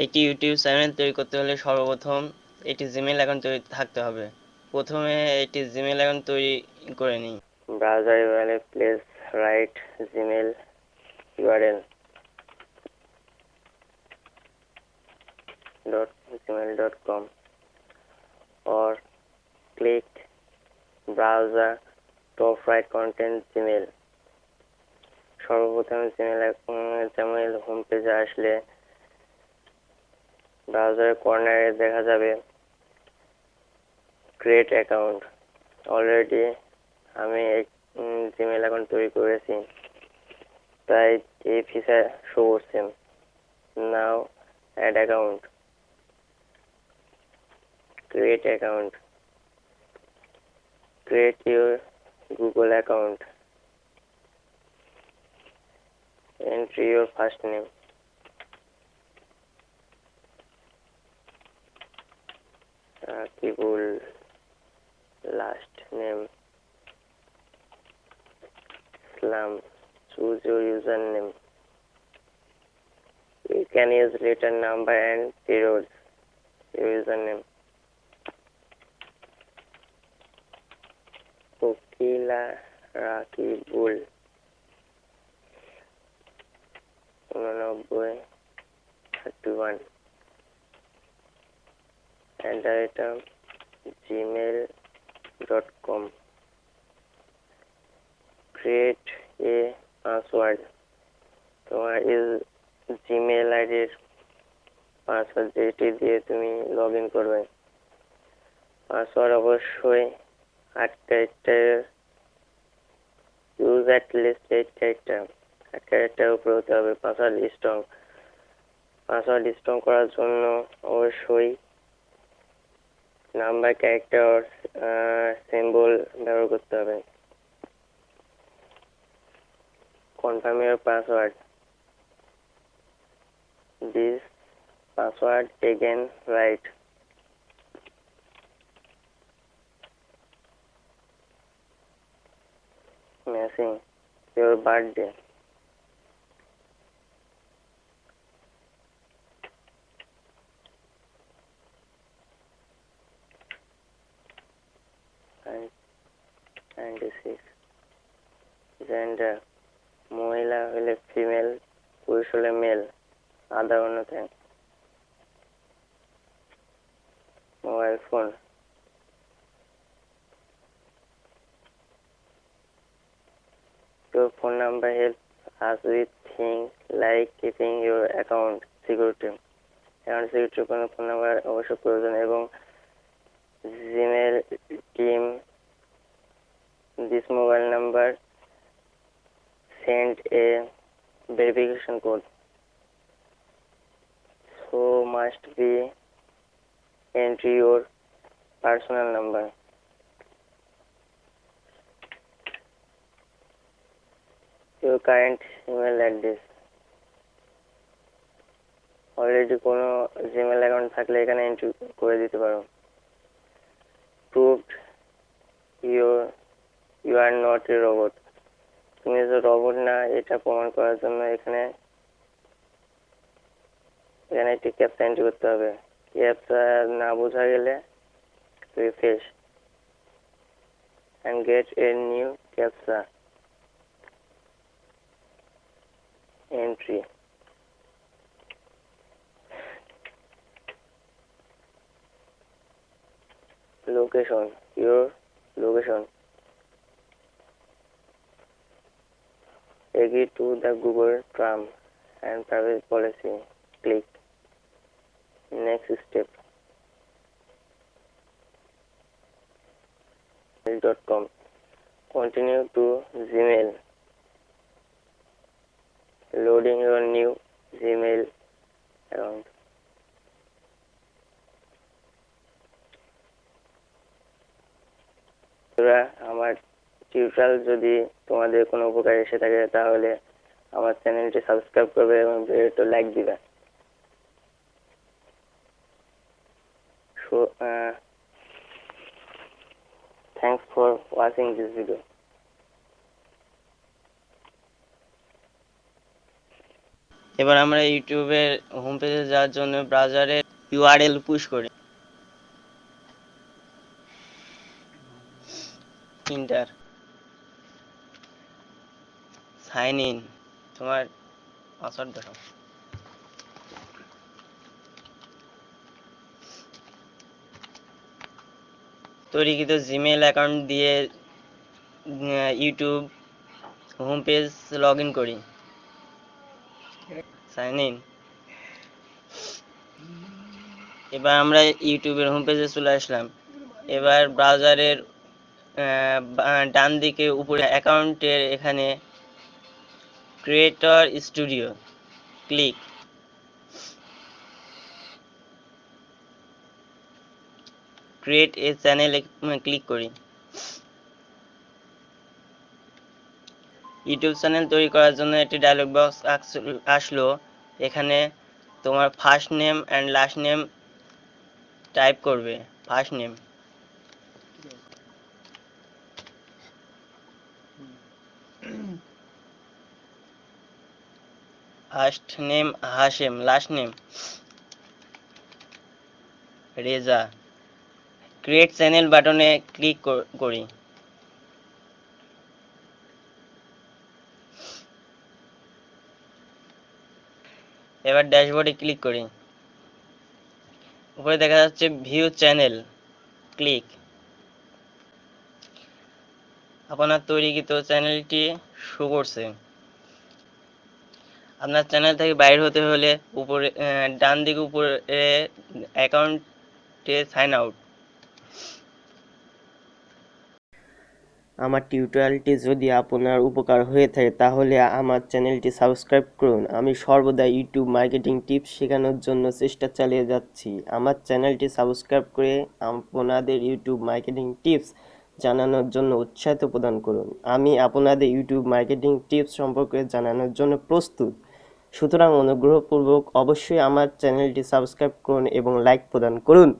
একটি YouTube channel তৈরি করতে হলে সর্বপ্রথম একটি জিমেইল অ্যাকাউন্ট তৈরি থাকতে হবে। প্রথমে একটি জিমেইল অ্যাকাউন্ট তৈরি করে নিই। Browser URL place right Gmail URL .gmail.com or click browser top right content Gmail। সর্বপ্রথম জিমেইল হোম পেজে আসলে ব্রাউজারের কর্নারে দেখা যাবে ক্রিয়েট অ্যাকাউন্ট। অলরেডি আমি জিমেইল অ্যাকাউন্ট তৈরি করেছি, তাই এই ফিচার শো করছে। Now add account, create account, create your Google account, enter your first name, Rakibul, last name, Islam, choose your username. You can use letter, number and periods. Your username. Kokila Rakibul 89 31 @gmail.com। create a password। তোমার Gmail আইডির password যেটি দিয়ে তুমি log in করবে। Password অবশ্যই 8 character, use at least 8 character, 8 character উপরে হতে হবে। পাসওয়ার্ড স্ট্রং করার জন্য অবশ্যই নাম্বার, ক্যারেক্টার, সিম্বল ব্যবহার করতে হবে। Confirm your password. This password again right. Matching your birthday. and 96 gender, মহিলা হলে ফিমেল, পুরুষ হলে মেল। আদার অন্যথায়। Mobile phone. Your phone number helps us with things like keeping your account security। Account সিকিউরিটির জন্য ফোন নাম্বার অবশ্যই প্রয়োজন এবং Gmail team this mobile number send a verification code, so must be enter your personal number। your current email address। Already কোনো Gmail account থাকলে এখানে entry করে দিতে পারো। proved you are not a robot। তুমি যে রোবট না এটা প্রমাণ করার জন্য এখানে একটি ক্যাপচা এন্ট্রি করতে হবে। ক্যাপচা না বোঝা গেলে refresh and get a new captcha entry। location, your location। agree to the Google terms and privacy policy, click next step। gmail.com, continue to Gmail, loading your new Gmail account। আমার tutorial যদি তোমাদের কোনো উপকারে এসে থাকে তাহলে আমার চ্যানেলটি সাবস্ক্রাইব করবে এবং ভিডিওটি লাইক দিবে। So thanks for watching this video। এবার আমরা ইউটিউবের হোম পেজে যাওয়ার জন্য ব্রাউজারে ইউআরএল পুশ করি, ইন্টার, সাইন ইন, তোমার পাসওয়ার্ড দেখো। তৈরিকৃত জিমেল অ্যাকাউন্ট দিয়ে YouTube home page log in করি, সাইন ইন। এবার আমরা ইউটিউবের হোম পেজে চলে আসলাম। এবার ব্রাউজারের ডান দিকে উপরে অ্যাকাউন্টের এখানে creator studio click, create a channel click করি। ইউটিউব চ্যানেল তৈরি করার জন্য একটি ডায়লগ বক্স আসলো। এখানে তোমার first name and last name type করবে। First name Hashem, last name Reza. Create channel বাটনে ক্লিক করি। এবার ড্যাশবোর্ডে ক্লিক করি। উপরে দেখা যাচ্ছে ভিউ চ্যানেল, ক্লিক। আপনার তৈরিকৃত চ্যানেলটি শো করছে। আপনার চ্যানেল থেকে বাইর হতে হলে উপরে ডান দিকে উপরে অ্যাকাউন্টে সাইন আউট। আমার টিউটোরিয়ালটি যদি আপনার উপকার হয়ে থাকে তাহলে আমার চ্যানেলটি সাবস্ক্রাইব করুন। আমি সর্বদা ইউটিউব মার্কেটিং টিপস শেখানোর জন্য চেষ্টা চালিয়ে যাচ্ছি। আমার চ্যানেলটি সাবস্ক্রাইব করে আপনাদের ইউটিউব মার্কেটিং টিপস জানানোর জন্য উৎসাহ প্রদান করুন। আমি আপনাদের ইউটিউব মার্কেটিং টিপস সম্পর্কে জানানোর জন্য প্রস্তুত। সুতরাং অনুগ্রহপূর্বক অবশ্যই আমার চ্যানেলটি সাবস্ক্রাইব করুন এবং লাইক প্রদান করুন।